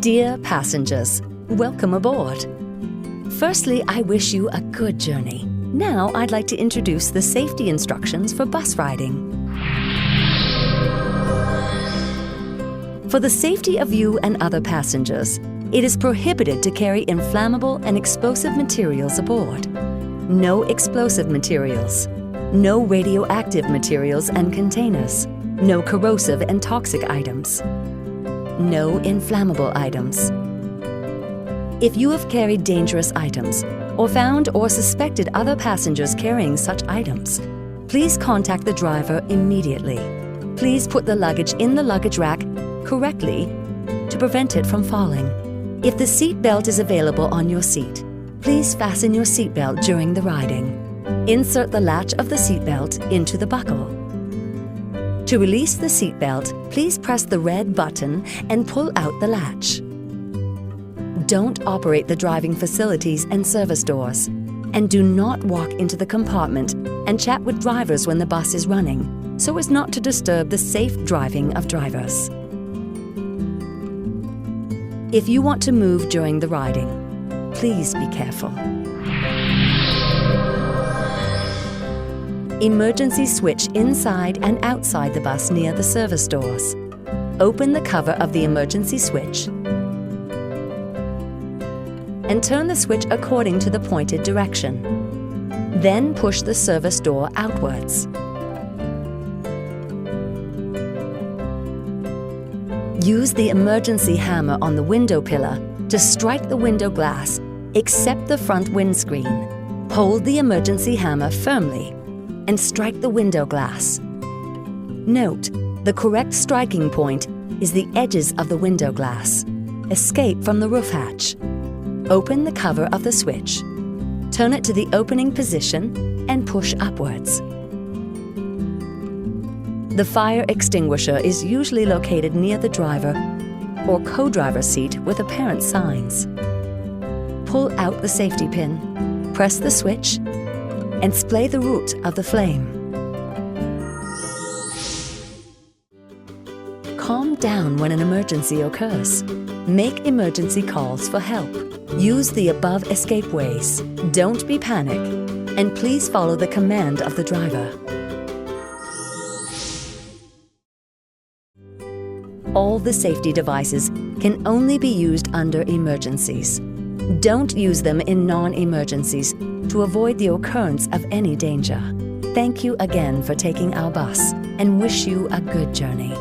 Dear passengers, welcome aboard. Firstly, I wish you a good journey. Now I'd like to introduce the safety instructions for bus riding. For the safety of you and other passengers, it is prohibited to carry inflammable and explosive materials aboard. No explosive materials. No radioactive materials and containers. No corrosive and toxic items. No inflammable items. If you have carried dangerous items or found or suspected other passengers carrying such items, please contact the driver immediately. Please put the luggage in the luggage rack correctly to prevent it from falling. If the seat belt is available on your seat, please fasten your seat belt during the riding. Insert the latch of the seat belt into the buckle. To release the seat belt, please press the red button and pull out the latch. Don't operate the driving facilities and service doors, and do not walk into the compartment and chat with drivers when the bus is running, so as not to disturb the safe driving of drivers. If you want to move during the riding, please be careful. Emergency switch inside and outside the bus near the service doors. Open the cover of the emergency switch and turn the switch according to the pointed direction. Then push the service door outwards. Use the emergency hammer on the window pillar to strike the window glass, except the front windscreen. Hold the emergency hammer firmly and strike the window glass. Note, the correct striking point is the edges of the window glass. Escape from the roof hatch. Open the cover of the switch. Turn it to the opening position and push upwards. The fire extinguisher is usually located near the driver or co-driver seat with apparent signs. Pull out the safety pin, press the switch, and splay the root of the flame. Calm down when an emergency occurs. Make emergency calls for help. Use the above escape ways. Don't be panic, and please follow the command of the driver. All the safety devices can only be used under emergencies. Don't use them in non-emergencies to avoid the occurrence of any danger. Thank you again for taking our bus and wish you a good journey.